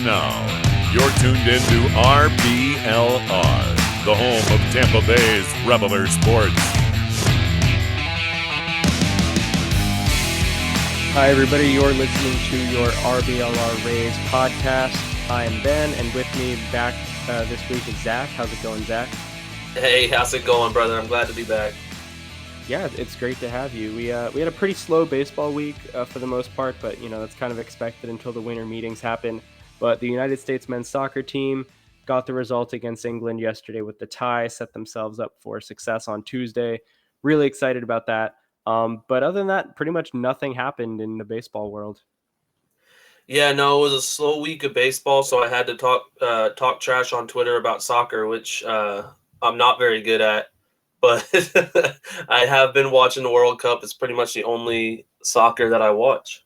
now, you're tuned into RBLR, the home of Tampa Bay's RBLR Sports. Hi, everybody. You're listening to your RBLR Rays podcast. I am Ben, and with me back this week is Zach. How's it going, Zach? Hey, how's it going, brother? I'm glad to be back. Yeah, it's great to have you. We had a pretty slow baseball week for the most part, but that's kind of expected until the winter meetings happen. But the United States men's soccer team got the result against England yesterday with the tie, set themselves up for success on Tuesday. Really excited about that. But other than that, pretty much nothing happened in the baseball world. Yeah, no, it was a slow week of baseball, so I had to talk trash on Twitter about soccer, which I'm not very good at. But I have been watching the World Cup. It's pretty much the only soccer that I watch.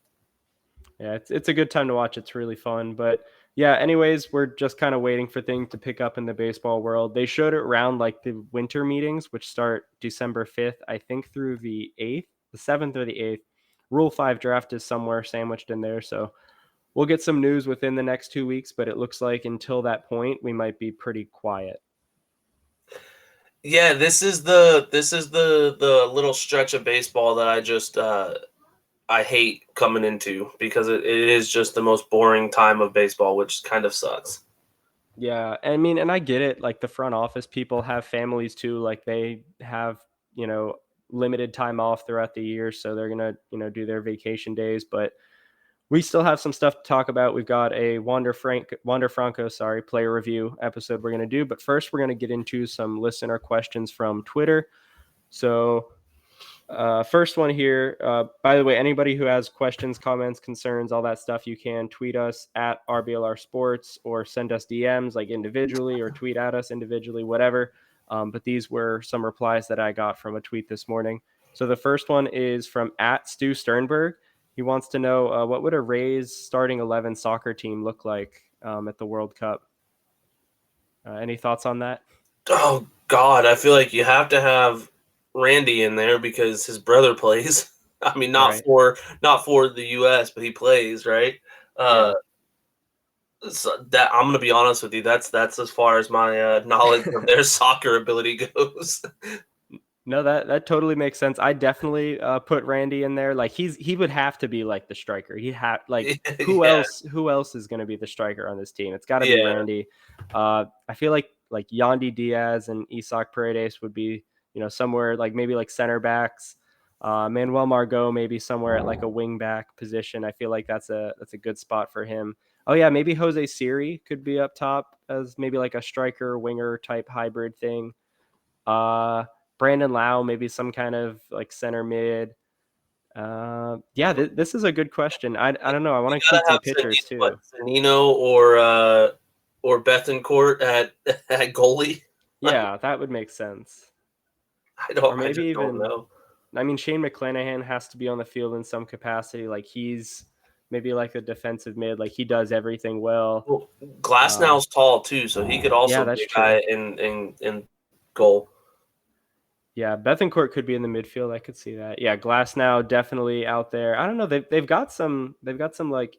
Yeah, it's a good time to watch. It's really fun. But yeah, anyways, we're just kind of waiting for things to pick up in the baseball world. They showed it around like the winter meetings, which start December 5th, I think through the 8th, the 7th or the 8th. Rule 5 draft is somewhere sandwiched in there. So we'll get some news within the next 2 weeks, but it looks like until that point, we might be pretty quiet. Yeah, this is the little stretch of baseball that I just I hate coming into because it is just the most boring time of baseball, which kind of sucks. Yeah, I mean, and I get it. Like the front office people have families too. Like they have, limited time off throughout the year, so they're gonna, do their vacation days. But we still have some stuff to talk about. We've got a Wander Franco, player review episode we're going to do. But first, we're going to get into some listener questions from Twitter. So first one here, by the way, anybody who has questions, comments, concerns, all that stuff, you can tweet us at RBLR Sports or send us DMs like individually or tweet at us individually, whatever. But these were some replies that I got from a tweet this morning. So the first one is from at Stu Sternberg. He wants to know what would a Rays starting 11 soccer team look like at the World Cup? Any thoughts on that? Oh God, I feel like you have to have Randy in there because his brother plays. I mean, not Right. for the U.S., but he plays, right? Yeah. So that I'm gonna be honest with you. That's as far as my knowledge of their soccer ability goes. No, that totally makes sense. I definitely put Randy in there. Like he would have to be like the striker. Who Yeah, else is going to be the striker on this team? It's got to be yeah. Randy. I feel like Yandy Diaz and Isak Paredes would be somewhere like maybe like center backs. Manuel Margot maybe somewhere at like a wing back position. I feel like that's a good spot for him. Oh yeah, maybe Jose Siri could be up top as maybe like a striker winger type hybrid thing. Brandon Lau, maybe some kind of like center mid. This is a good question. I don't know. I want to include some pitchers too. Zanino or Bethencourt at goalie. Yeah, that would make sense. I Maybe just don't even, know. I mean, Shane McClanahan has to be on the field in some capacity. Like he's maybe like a defensive mid. Like he does everything well. Well, Glasnow's tall too, so he could also Yeah, be that's a true. guy in goal. Yeah, Bethencourt could be in the midfield. I could see that. Yeah, Glasnow definitely out there. I don't know. They've got some like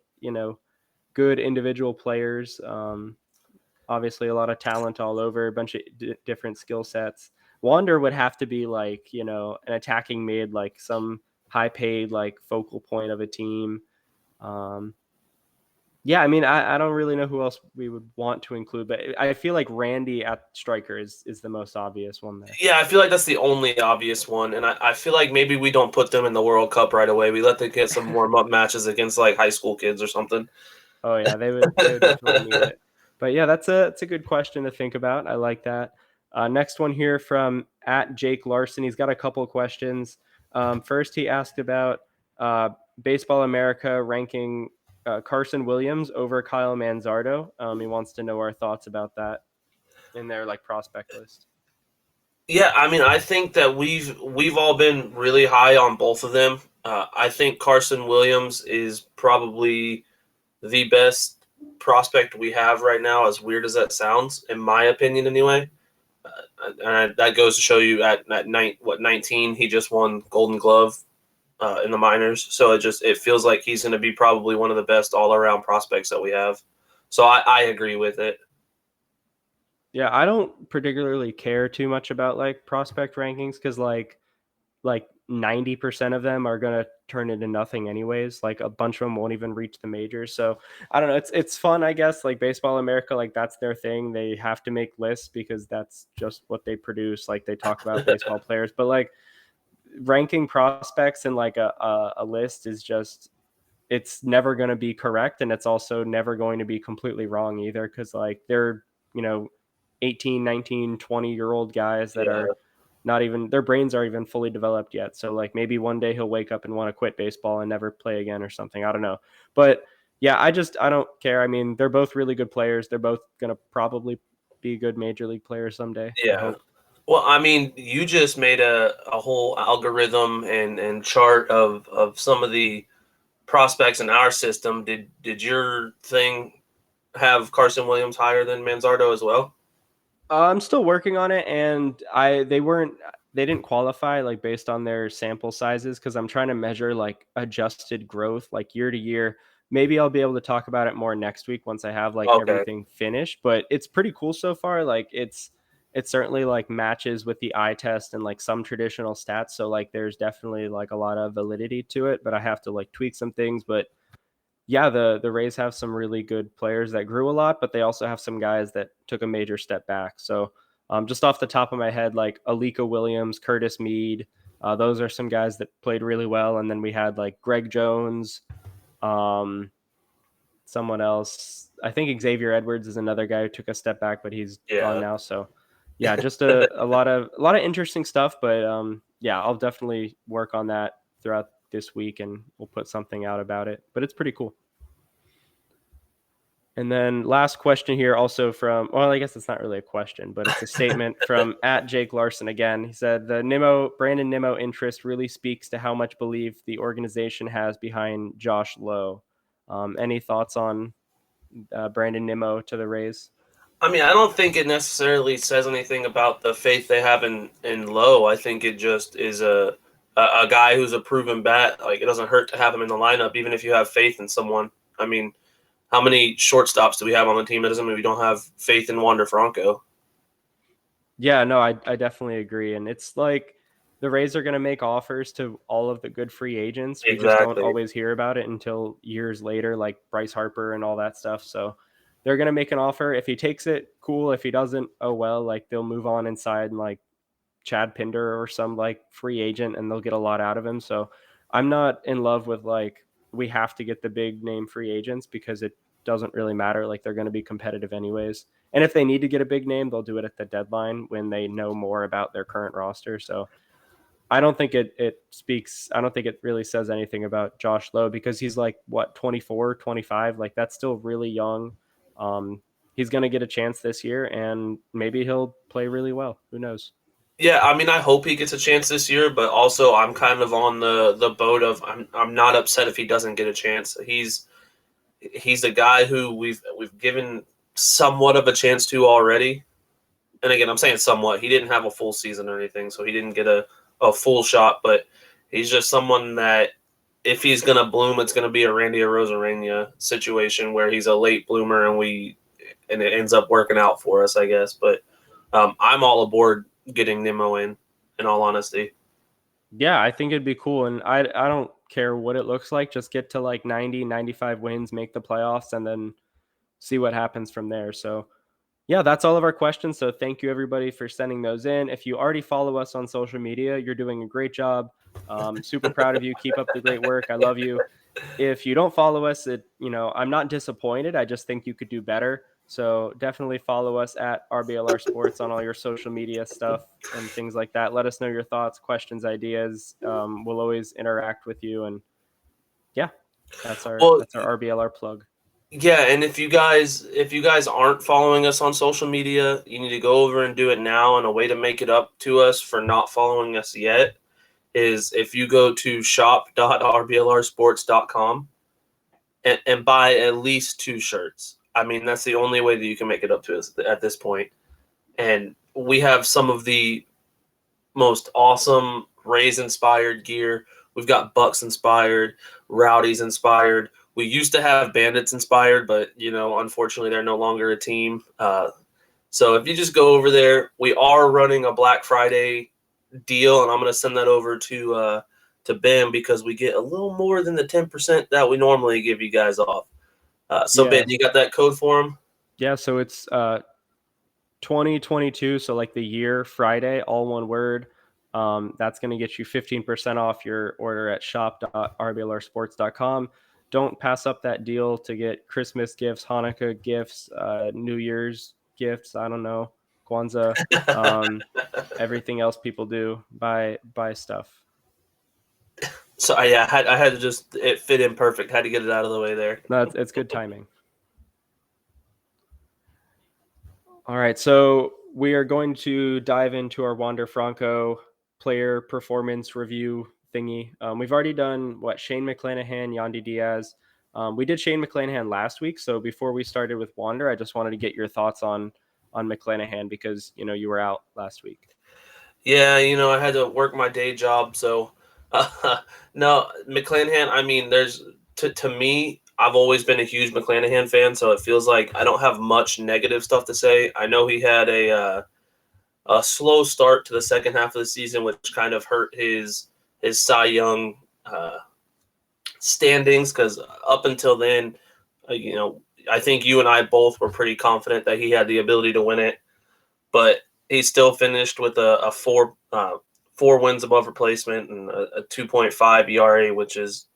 good individual players. Obviously, a lot of talent all over, a bunch of different skill sets. Wander would have to be like an attacking mid, like some high paid like focal point of a team. Yeah, I mean, I don't really know who else we would want to include, but I feel like Randy at striker is the most obvious one there. Yeah, I feel like that's the only obvious one, and I feel like maybe we don't put them in the World Cup right away. We let them get some warm-up matches against like high school kids or something. Oh yeah, they would definitely need it. But yeah, that's a good question to think about. I like that. Next one here from at Jake Larson. He's got a couple of questions. First, he asked about Baseball America ranking Carson Williams over Kyle Manzardo. He wants to know our thoughts about that in their like prospect list. Yeah, I mean, I think that we've all been really high on both of them. I think Carson Williams is probably the best prospect we have right now, as weird as that sounds, in my opinion, anyway. And that goes to show you at 19, he just won Golden Glove in the minors. So it feels like he's going to be probably one of the best all-around prospects that we have. So I agree with it. Yeah, I don't particularly care too much about like prospect rankings because like 90% of them are gonna turn into nothing anyways. Like a bunch of them won't even reach the majors. So I don't know. It's fun, I guess. Like Baseball America, like that's their thing. They have to make lists because that's just what they produce. Like they talk about baseball players, but like ranking prospects in like a list is just it's never going to be correct, and it's also never going to be completely wrong either because like they're, you know, 18, 19, 20-year-old guys that Yeah. are not even their brains aren't even fully developed yet. So like maybe one day he'll wake up and want to quit baseball and never play again or something. I don't know. But yeah, I don't care. I mean, they're both really good players. They're both going to probably be good major league players someday. I Yeah. hope. Well, I mean, you just made a whole algorithm and chart of some of the prospects in our system. Did your thing have Carson Williams higher than Manzardo as well? I'm still working on it, and they didn't qualify like based on their sample sizes because I'm trying to measure like adjusted growth like year to year. Maybe I'll be able to talk about it more next week once I have like Okay. everything finished. But it's pretty cool so far. Like it certainly like matches with the eye test and like some traditional stats. So like there's definitely like a lot of validity to it, but I have to like tweak some things. But yeah, the Rays have some really good players that grew a lot, but they also have some guys that took a major step back. So just off the top of my head, like Alika Williams, Curtis Mead, those are some guys that played really well. And then we had like Greg Jones, um, someone else. I think Xavier Edwards is another guy who took a step back, but he's gone Yeah. now. So yeah, just a lot of interesting stuff. But yeah, I'll definitely work on that throughout this week, and we'll put something out about it. But it's pretty cool. And then last question here, also from, well, I guess it's not really a question, but it's a statement from at Jake Larson again. He said, the Brandon Nimmo interest really speaks to how much belief the organization has behind Josh Lowe. Any thoughts on Brandon Nimmo to the Rays? I mean, I don't think it necessarily says anything about the faith they have in Lowe. I think it just is a guy who's a proven bat. Like it doesn't hurt to have him in the lineup, even if you have faith in someone. I mean, how many shortstops do we have on the team? That doesn't mean we don't have faith in Wander Franco. Yeah, no, I definitely agree. And it's like the Rays are going to make offers to all of the good free agents. We just don't Exactly. always hear about it until years later, like Bryce Harper and all that stuff. So they're going to make an offer. If he takes it, cool. If he doesn't, oh well, like they'll move on inside and like Chad Pinder or some like free agent and they'll get a lot out of him. So I'm not in love with like we have to get the big name free agents because it doesn't really matter. Like they're going to be competitive anyways. And if they need to get a big name, they'll do it at the deadline when they know more about their current roster. So I don't think I don't think it really says anything about Josh Lowe because he's like what 24, 25. Like that's still really young. Um, he's going to get a chance this year and maybe he'll play really well. Who knows? Yeah, I mean, I hope he gets a chance this year, but also I'm kind of on the boat of I'm not upset if he doesn't get a chance. He's a guy who we've given somewhat of a chance to already. And again, I'm saying somewhat. He didn't have a full season or anything, so he didn't get a full shot, but he's just someone that if he's going to bloom, it's going to be a Randy Arozarena situation where he's a late bloomer and it ends up working out for us, I guess. But I'm all aboard getting Nimmo in all honesty. Yeah, I think it'd be cool. And I don't care what it looks like. Just get to like 90, 95 wins, make the playoffs, and then see what happens from there. So, yeah, that's all of our questions. So, thank you everybody for sending those in. If you already follow us on social media, you're doing a great job. Super proud of you. Keep up the great work. I love you. If you don't follow us, I'm not disappointed. I just think you could do better. So definitely follow us at RBLR Sports on all your social media stuff and things like that. Let us know your thoughts, questions, ideas. We'll always interact with you. And yeah, that's our Well, that's our RBLR plug. yeah, and if you guys aren't following us on social media, you need to go over and do it now. And a way to make it up to us for not following us yet is if you go to shop.rblrsports.com and buy at least 2 shirts. I mean, that's the only way that you can make it up to us at this point. And we have some of the most awesome Rays inspired gear. We've got Bucks inspired, Rowdies inspired. We used to have Bandits inspired, but unfortunately, they're no longer a team. So if you just go over there, we are running a Black Friday deal, and I'm going to send that over to Ben because we get a little more than the 10% that we normally give you guys off. So Ben, you got that code for him? Yeah, so it's 2022, so like the year Friday, all one word. That's going to get you 15% off your order at shop.rblrsports.com. Don't pass up that deal to get Christmas gifts, Hanukkah gifts, New Year's gifts. I don't know, Kwanzaa, everything else people do. Buy stuff. So yeah, I had to just it fit in perfect. Had to get it out of the way there. No, it's good timing. All right, so we are going to dive into our Wander Franco player performance review thingy. We've already done Shane McClanahan, Yandy Diaz. We did Shane McClanahan last week, so before we started with Wander, I just wanted to get your thoughts on McClanahan because you were out last week. Yeah, I had to work my day job, so no, McClanahan. I mean, there's to me, I've always been a huge McClanahan fan, so it feels like I don't have much negative stuff to say. I know he had a slow start to the second half of the season, which kind of hurt his Cy Young standings because up until then, I think you and I both were pretty confident that he had the ability to win it, but he still finished with a four wins above replacement and a 2.5 ERA, which is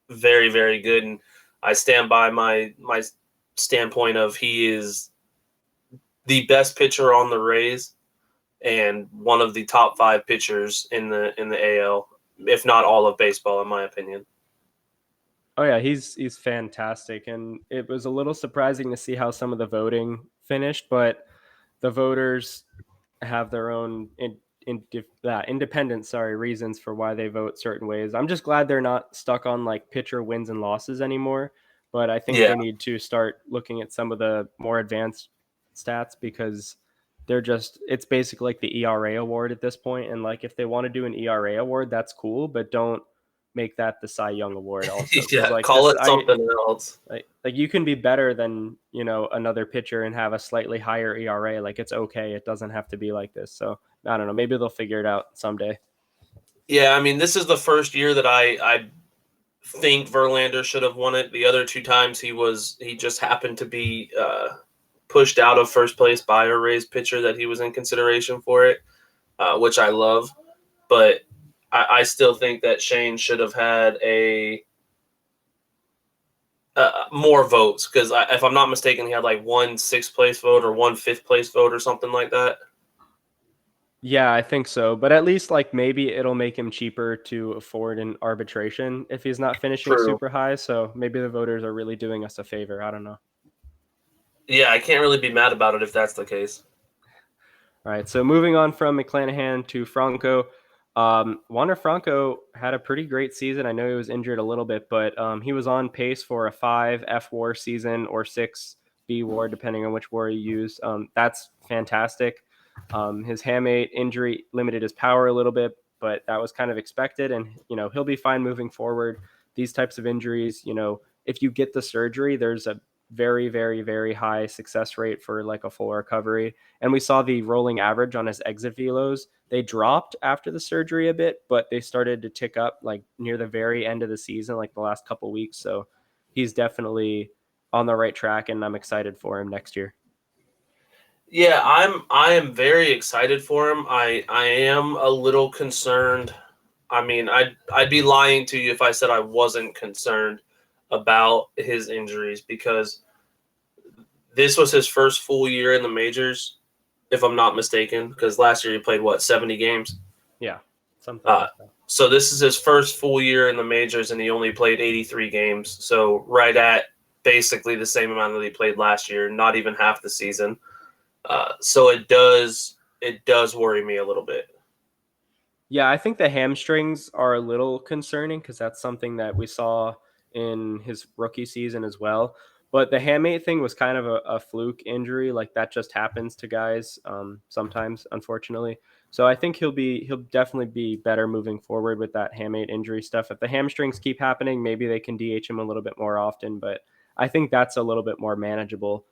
very, very good. And I stand by my standpoint of he is the best pitcher on the Rays and one of the top 5 pitchers in the AL, if not all of baseball, in my opinion. Oh yeah, he's fantastic, and it was a little surprising to see how some of the voting finished, but the voters have their own independent reasons for why they vote certain ways. I'm just glad they're not stuck on like pitcher wins and losses anymore, but I think they need to start looking at some of the more advanced stats because it's basically like the ERA award at this point, and like if they want to do an ERA award, that's cool, but don't make that the Cy Young award also. Yeah, like call it something else. Like you can be better than another pitcher and have a slightly higher ERA. Like it's okay. It doesn't have to be like this. So I don't know. Maybe they'll figure it out someday. Yeah, I mean, this is the first year that I think Verlander should have won it. The other 2 times he just happened to be pushed out of first place by a Rays pitcher that he was in consideration for it, which I love. But I still think that Shane should have had more votes because if I'm not mistaken, he had like 1 6th place vote or 1 5th place vote or something like that. Yeah, I think so. But at least like maybe it'll make him cheaper to afford an arbitration if he's not finishing super high. So maybe the voters are really doing us a favor. I don't know. Yeah, I can't really be mad about it if that's the case. All right, so moving on from McClanahan to Franco. Wander Franco had a pretty great season. I know he was injured a little bit, but he was on pace for a 5 F WAR season or 6 B WAR, depending on which WAR you use. That's fantastic. His hamate injury limited his power a little bit, but that was kind of expected, and he'll be fine moving forward. These types of injuries, if you get the surgery, there's a very, very, very high success rate for like a full recovery. And we saw the rolling average on his exit velos. They dropped after the surgery a bit, but they started to tick up like near the very end of the season, like the last couple weeks. So he's definitely on the right track, and I'm excited for him next year. Yeah, I am very excited for him. I am a little concerned. I mean, I'd be lying to you if I said I wasn't concerned about his injuries because this was his first full year in the majors, if I'm not mistaken, because last year he played 70 games? Yeah, something like that. So this is his first full year in the majors, and he only played 83 games. So right at basically the same amount that he played last year, not even half the season. So it does worry me a little bit. Yeah, I think the hamstrings are a little concerning because that's something that we saw in his rookie season as well. But the hamate thing was kind of a fluke injury. Like that just happens to guys sometimes, unfortunately. So I think he'll definitely be better moving forward with that hamate injury stuff. If the hamstrings keep happening, maybe they can DH him a little bit more often. But I think that's a little bit more manageable.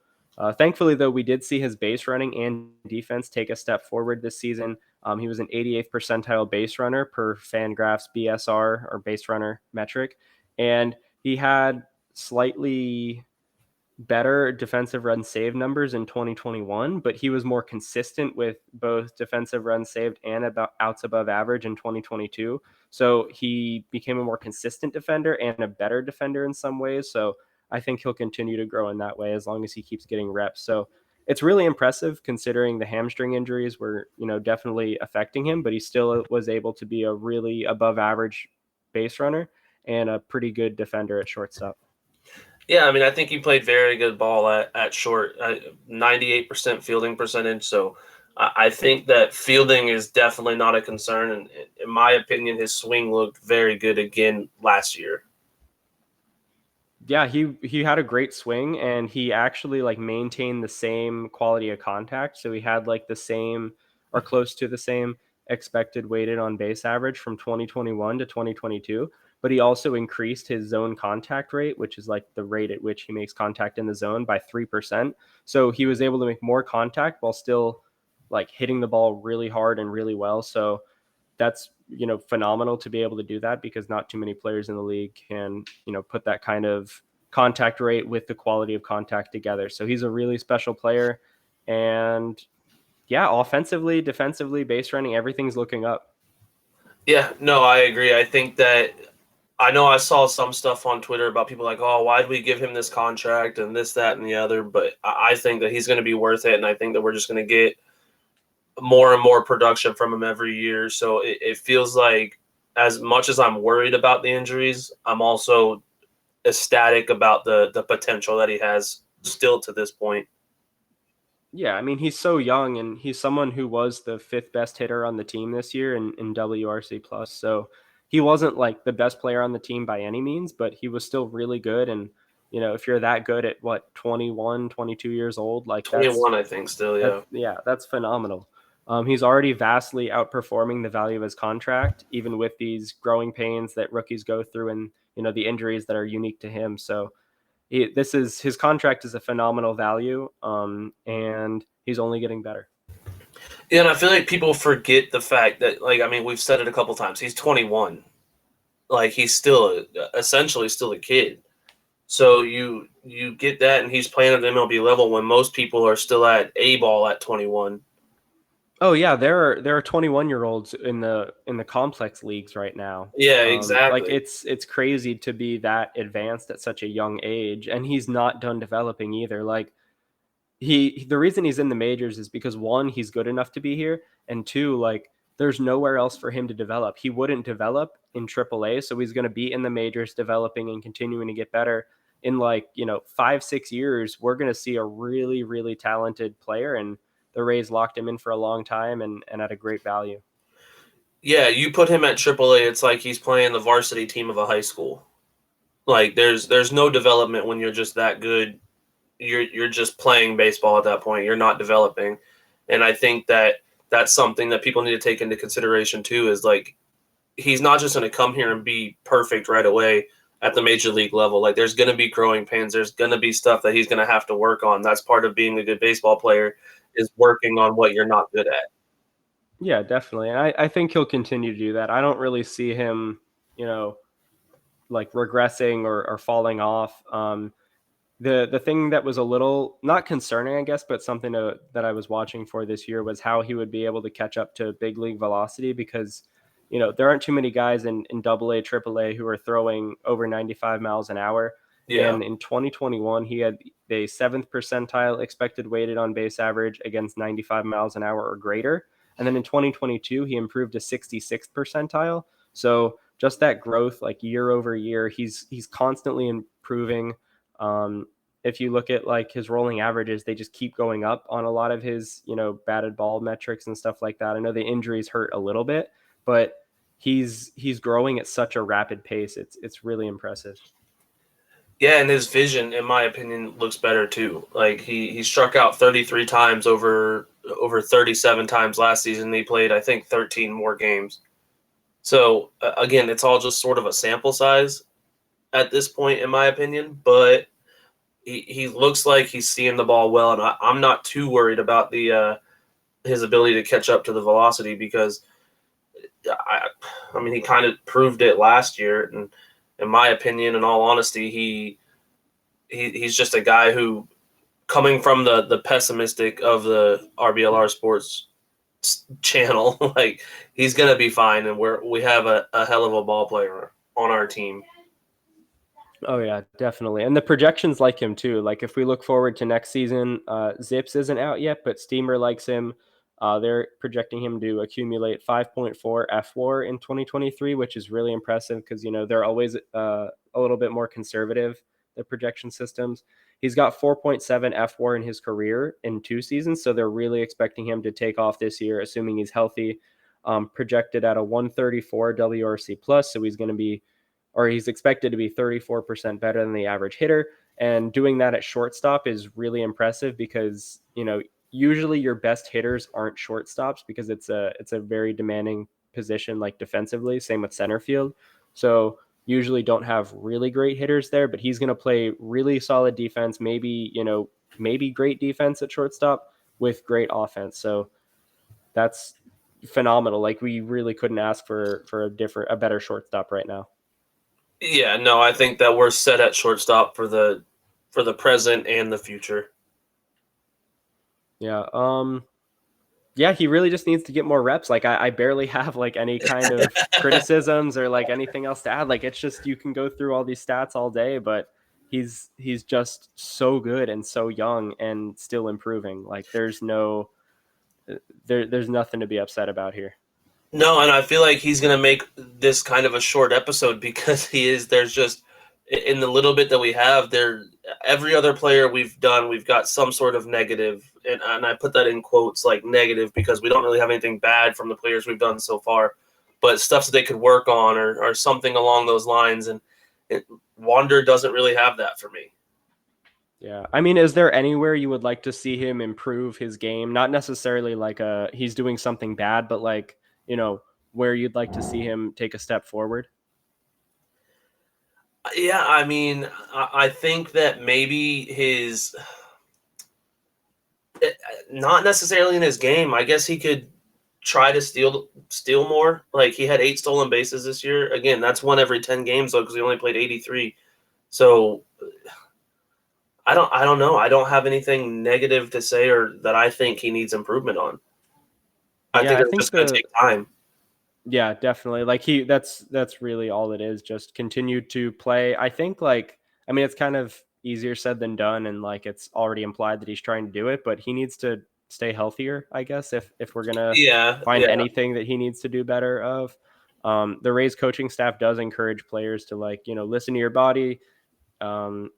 Thankfully, though, we did see his base running and defense take a step forward this season. He was an 88th percentile base runner per Fangraphs BSR or base runner metric, and he had slightly better defensive run save numbers in 2021, but he was more consistent with both defensive runs saved and about outs above average in 2022. So he became a more consistent defender and a better defender in some ways. So I think he'll continue to grow in that way as long as he keeps getting reps. So it's really impressive considering the hamstring injuries were, definitely affecting him, but he still was able to be a really above average base runner and a pretty good defender at shortstop. Yeah, I mean, I think he played very good ball at short, 98% fielding percentage. So I think that fielding is definitely not a concern. And in my opinion, his swing looked very good again last year. Yeah, he had a great swing and he actually like maintained the same quality of contact. So he had like the same or close to the same expected weighted on base average from 2021 to 2022, but he also increased his zone contact rate, which is like the rate at which he makes contact in the zone, by 3%. So he was able to make more contact while still like hitting the ball really hard and really well. So that's phenomenal to be able to do that because not too many players in the league can put that kind of contact rate with the quality of contact together. So he's a really special player, and yeah, offensively, defensively, base running, everything's looking up. Yeah, no, I agree. I think that I know I saw some stuff on Twitter about people like, oh, why did we give him this contract and this, that, and the other? But I think that he's going to be worth it, and I think that we're just going to get more and more production from him every year. So it feels like as much as I'm worried about the injuries, I'm also ecstatic about the potential that he has still to this point. Yeah, I mean, he's so young, and he's someone who was the fifth best hitter on the team this year in WRC plus. So he wasn't like the best player on the team by any means, but he was still really good. And if you're that good at what, 21, 22 years old, like 21, I think, still, yeah. that's phenomenal. He's already vastly outperforming the value of his contract, even with these growing pains that rookies go through and the injuries that are unique to him. So his contract is a phenomenal value, and he's only getting better. Yeah, and I feel like people forget the fact that, like, I mean, we've said it a couple times. He's 21. Like, he's still essentially still a kid. So you get that, and he's playing at the MLB level when most people are still at A ball at 21. Oh yeah, there are 21-year-olds in the complex leagues right now. Yeah, Like exactly. it's crazy to be that advanced at such a young age, and he's not done developing either. Like the reason he's in the majors is because one, he's good enough to be here, and two, like there's nowhere else for him to develop. He wouldn't develop in AAA, so he's going to be in the majors developing and continuing to get better. In like 5-6 years, we're going to see a really really talented player, and the Rays locked him in for a long time and at a great value. Yeah, you put him at AAA, it's like he's playing the varsity team of a high school. Like there's no development when you're just that good. You're just playing baseball at that point. You're not developing. And I think that that's something that people need to take into consideration too, is like he's not just going to come here and be perfect right away at the major league level. Like there's going to be growing pains. There's going to be stuff that he's going to have to work on. That's part of being a good baseball player, is working on what you're not good at. Yeah, definitely. And I think he'll continue to do that. I don't really see him, like regressing or falling off. The thing that was a little not concerning, I guess, but something that I was watching for this year was how he would be able to catch up to big league velocity, because there aren't too many guys in double A, triple A who are throwing over 95 miles an hour. Yeah. And in 2021, he had the 7th percentile expected weighted on base average against 95 miles an hour or greater. And then in 2022, he improved to 66th percentile. So just that growth, like year over year, he's constantly improving. If you look at like his rolling averages, they just keep going up on a lot of his, batted ball metrics and stuff like that. I know the injuries hurt a little bit, but he's growing at such a rapid pace. It's really impressive. Yeah, and his vision, in my opinion, looks better too. Like he struck out 33 times over 37 times last season. He played, I think, 13 more games. So again, it's all just sort of a sample size at this point, in my opinion. But he looks like he's seeing the ball well, and I'm not too worried about the his ability to catch up to the velocity because I mean he kind of proved it last year, and in my opinion, in all honesty, he's just a guy who, coming from the pessimistic of the RBLR Sports channel, like he's gonna be fine, and we have a hell of a ball player on our team. Oh yeah, definitely. And the projections like him too. Like if we look forward to next season, Zips isn't out yet, but Steamer likes him. They're projecting him to accumulate 5.4 F-WAR in 2023, which is really impressive because they're always a little bit more conservative, the projection systems. He's got 4.7 F-WAR in his career in 2 seasons, so they're really expecting him to take off this year, assuming he's healthy. Projected at a 134 WRC plus, so he's expected to be 34% better than the average hitter. And doing that at shortstop is really impressive because, usually your best hitters aren't shortstops because it's a very demanding position, like defensively, same with center field. So usually don't have really great hitters there, but he's going to play really solid defense, maybe great defense at shortstop with great offense. So that's phenomenal. Like we really couldn't ask for a better shortstop right now. Yeah, no, I think that we're set at shortstop for the present and the future. Yeah. Yeah, he really just needs to get more reps. Like I barely have like any kind of criticisms or like anything else to add. Like it's just you can go through all these stats all day, but he's just so good and so young and still improving. Like there's nothing to be upset about here. No, and I feel like he's going to make this kind of a short episode because there's just, in the little bit that we have there, every other player we've done, we've got some sort of negative, and I put that in quotes, like negative, because we don't really have anything bad from the players we've done so far, but stuff that they could work on or something along those lines, and Wander doesn't really have that for me. Yeah. I mean, is there anywhere you would like to see him improve his game? Not necessarily like he's doing something bad, but like, where you'd like to see him take a step forward? Yeah, I mean, I think that maybe not necessarily in his game. I guess he could try to steal more. Like he had 8 stolen bases this year. Again, that's 1 every 10 games though, because he only played 83. So I don't know. I don't have anything negative to say or that I think he needs improvement on. I think it's just going to take time. Yeah, definitely. Like that's really all it is. Just continue to play. I think it's kind of easier said than done, and like it's already implied that he's trying to do it, but he needs to stay healthier, I guess, if we're gonna find anything that he needs to do better of. The Rays coaching staff does encourage players to listen to your body. Um,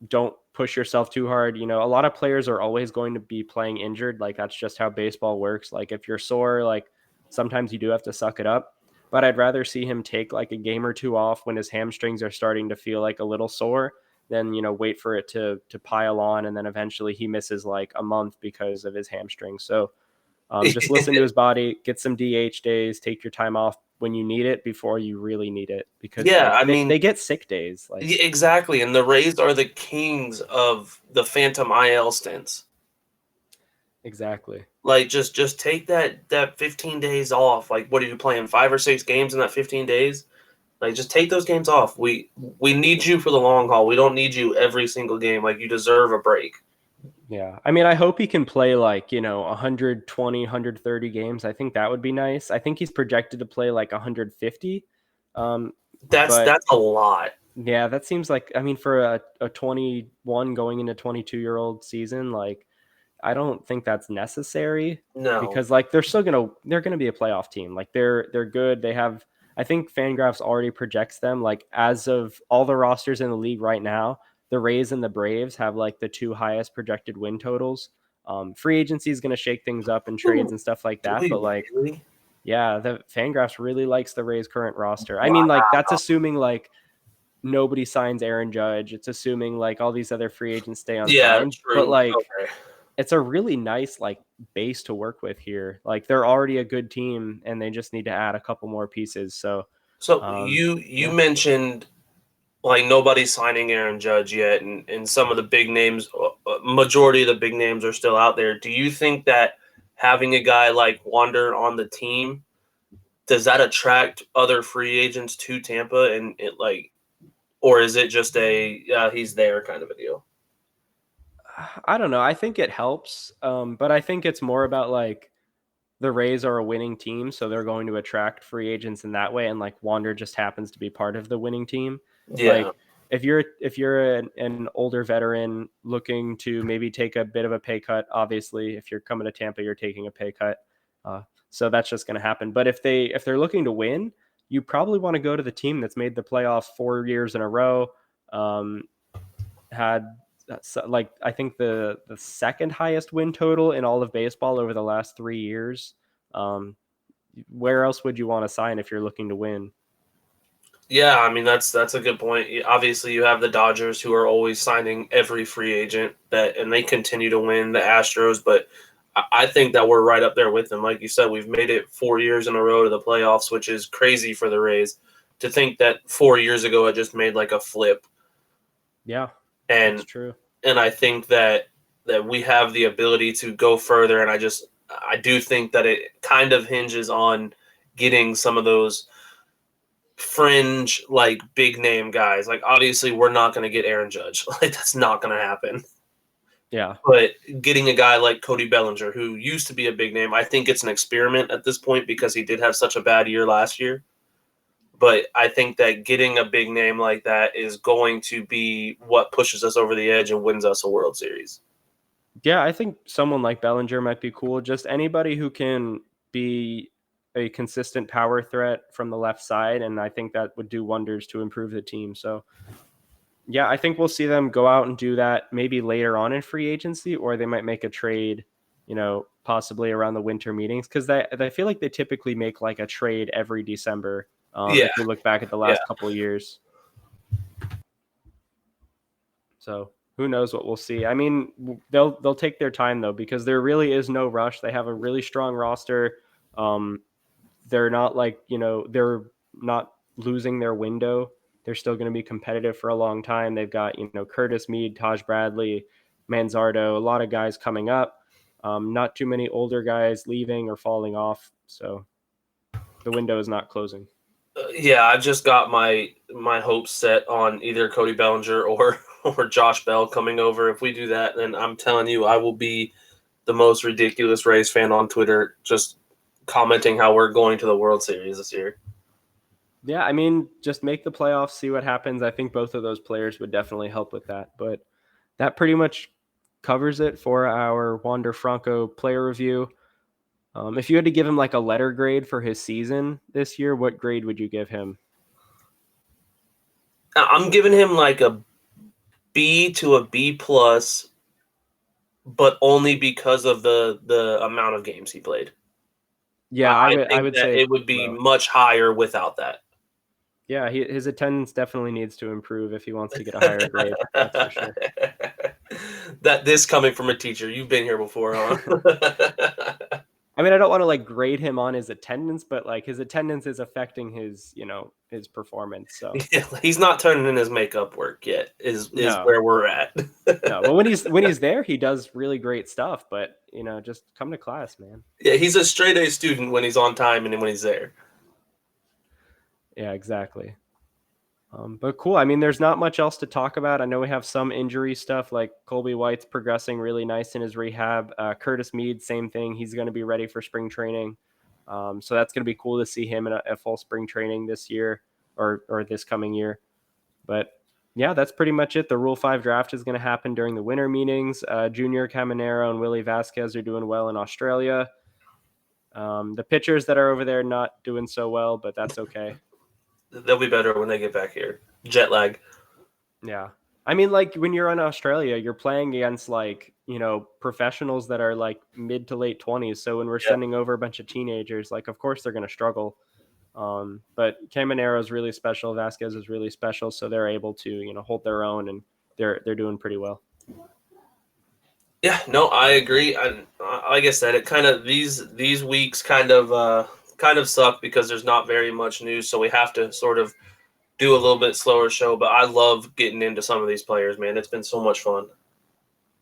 don't push yourself too hard. A lot of players are always going to be playing injured. Like that's just how baseball works. Like if you're sore, like sometimes you do have to suck it up. But I'd rather see him take like a game or two off when his hamstrings are starting to feel like a little sore than wait for it to pile on and then eventually he misses like a month because of his hamstrings. So just listen to his body, get some DH days, take your time off when you need it before you really need it, because they get sick days. Like exactly, and the Rays are the kings of the phantom IL stints. Exactly. Like just take that 15 days off. Like what are you playing, 5 or 6 games in that 15 days? Like just take those games off. We need you for the long haul. We don't need you every single game. Like you deserve a break. Yeah. I mean, I hope he can play 120, 130 games. I think that would be nice. I think he's projected to play 150. That's a lot. Yeah, that seems like, for a 21 going into 22-year-old season, I don't think that's necessary. No. Because they're going to be a playoff team. Like they're good. They have, I think Fangraphs already projects them as of all the rosters in the league right now, the Rays and the Braves have the 2 highest projected win totals. Free agency is going to shake things up in trades and stuff like that. But really? Yeah, the Fangraphs really likes the Rays current roster. Wow. I mean, that's assuming nobody signs Aaron Judge. It's assuming like all these other free agents stay Yeah, unsigned. true. But like Okay. it's a really nice like base to work with here. Like they're already a good team and they just need to add a couple more pieces. So So you yeah. mentioned like nobody's signing Aaron Judge yet, and some of the big names, majority of the big names are still out there. Do you think that having a guy like Wander on the team, does that attract other free agents to Tampa, and it like, or is it just a he's there kind of a deal? I don't know. I think it helps. But I think it's more about like the Rays are a winning team, so they're going to attract free agents in that way. And like Wander just happens to be part of the winning team. Yeah, Like if you're an older veteran looking to maybe take a bit of a pay cut, obviously if you're coming to Tampa, you're taking a pay cut. So that's just going to happen. But if they're looking to win, you probably want to go to the team that's made the playoffs 4 years in a row. Um, had like I think the second highest win total in all of baseball over the last 3 years. Um, where else would you want to sign if you're looking to win? yeah. I mean that's a good point. Obviously, you have the Dodgers who are always signing every free agent that, and they continue to win. The Astros, but I think that we're right up there with them. Like you said, we've made it 4 years in a row to the playoffs, which is crazy for the Rays. To think that 4 years ago it just made like a flip, Yeah, that's and true. I think that we have the ability to go further. And I do think that it kind of hinges on getting some of those fringe like big name guys. Like obviously we're not going to get Aaron Judge. Like that's not going to happen. Yeah, But getting a guy like Cody Bellinger, who used to be a big name, I think it's an experiment at this point because he did have such a bad year last year. But I think that getting a big name like that is going to be what pushes us over the edge and wins us a World Series. yeah. I think someone like Bellinger might be cool. Just anybody who can be a consistent power threat from the left side, and I think that would do wonders to improve the team. So yeah, I think we'll see them go out and do that maybe later on in free agency, or they might make a trade, possibly around the winter meetings because they feel like they typically make like a trade every December. Yeah, If we look back at the yeah. last couple of years, so who knows what we'll see. I mean, they'll take their time though because there really is no rush. They have a really strong roster. Um, they're not like they're not losing their window. They're still going to be competitive for a long time. They've got Curtis Mead, Taj Bradley, Manzardo, a lot of guys coming up. Not too many older guys leaving or falling off, so the window is not closing. Yeah, I've just got my hopes set on either Cody Bellinger or Josh Bell coming over. If we do that, then I'm telling you, I will be the most ridiculous Rays fan on Twitter, just commenting how we're going to the World Series this year. Yeah, I mean, just make the playoffs, see what happens. I think both of those players would definitely help with that. But that pretty much covers it for our Wander Franco player review. If you had to give him like a letter grade for his season this year, what grade would you give him? I'm giving him like a B to a B plus, but only because of the amount of games he played. Yeah, I would that say it would be low. much higher without that. Yeah, his attendance definitely needs to improve if he wants to get a higher grade. That's for sure. That this coming from a teacher, you've been here before, huh? I mean, I don't want to like grade him on his attendance, but like his attendance is affecting his performance. So Yeah, he's not turning in his makeup work yet. Is no, where we're at. no. But when he's there, he does really great stuff. But just come to class, man. Yeah, he's a straight A student when he's on time and when he's there. Yeah, exactly. But cool. I mean, there's not much else to talk about. I know we have some injury stuff, like Colby White's progressing really nice in his rehab. Curtis Mead, same thing. He's going to be ready for spring training. So that's going to be cool to see him in a full spring training this year or this coming year. But yeah, that's pretty much it. The Rule 5 draft is going to happen during the winter meetings. Junior Caminero and Willie Vasquez are doing well in Australia. The pitchers that are over there not doing so well, but that's okay. They'll be better when they get back here. Jet lag. Yeah. I mean, like when you're in Australia, you're playing against like, professionals that are like mid to late 20s. So when we're sending over a bunch of teenagers, like, of course they're going to struggle. But Caminero is really special. Vasquez is really special. So they're able to, hold their own, and they're doing pretty well. Yeah, no, I agree. And like I said, it kind of these weeks kind of suck because there's not very much news, so we have to sort of do a little bit slower show. But I love getting into some of these players, man. It's been so much fun.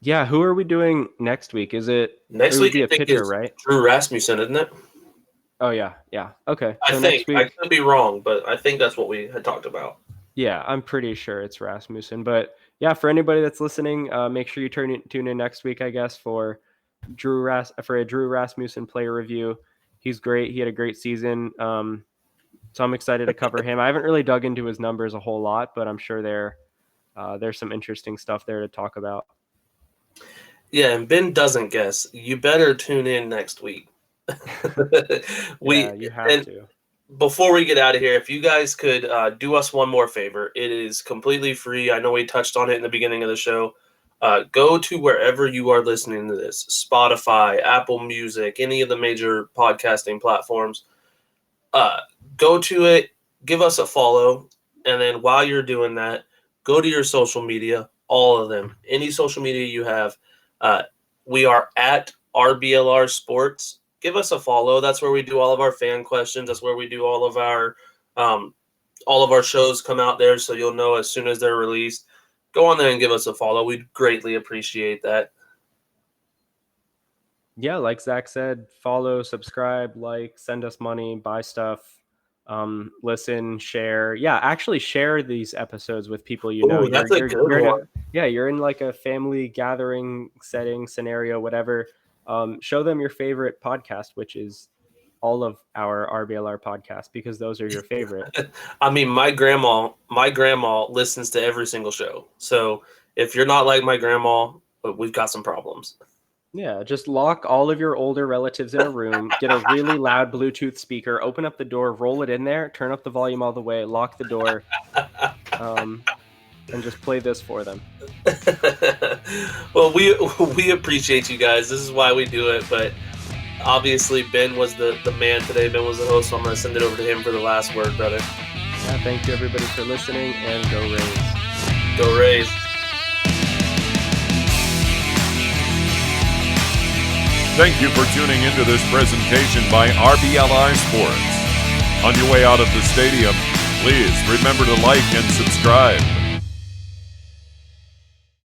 Yeah, who are we doing next week? Is it Next would week? be I a think pitcher, is right? Drew Rasmussen, isn't it? Oh yeah. Okay. I So think next week, I could be wrong, but I think that's what we had talked about. yeah, I'm pretty sure it's Rasmussen. But yeah, for anybody that's listening, make sure you tune in next week, I guess, for a Drew Rasmussen player review. He's great. He had a great season. So I'm excited to cover him. I haven't really dug into his numbers a whole lot, but I'm sure there's some interesting stuff there to talk about. Yeah, and Ben doesn't guess. You better tune in next week. Yeah, you have to. Before we get out of here, if you guys could do us one more favor, it is completely free. I know we touched on it in the beginning of the show. Go to wherever you are listening to this, Spotify, Apple Music, any of the major podcasting platforms. Go to it, give us a follow, and then while you're doing that, go to your social media, all of them. Any social media you have. We are at RBLR Sports. Give us a follow. That's where we do all of our fan questions. That's where we do all of our shows come out there, so you'll know as soon as they're released. Go on there and give us a follow. We'd greatly appreciate that. Yeah, like Zach said, follow, subscribe, like, send us money, buy stuff, listen, share. Yeah, actually share these episodes with people you know. Ooh, that's a good one. You're in like a family gathering setting, scenario, whatever. Show them your favorite podcast, which is all of our RBLR podcasts, because those are your favorite. I mean, my grandma listens to every single show. So if you're not like my grandma, we've got some problems. Yeah, just lock all of your older relatives in a room, get a really loud Bluetooth speaker, open up the door, roll it in there, turn up the volume all the way, lock the door, and just play this for them. Well, we appreciate you guys. This is why we do it. But obviously, Ben was the man today. Ben was the host, so I'm going to send it over to him for the last word, brother. Yeah, thank you, everybody, for listening, and go Rays. Go Rays. Thank you for tuning into this presentation by RBLR Sports. On your way out of the stadium, please remember to like and subscribe.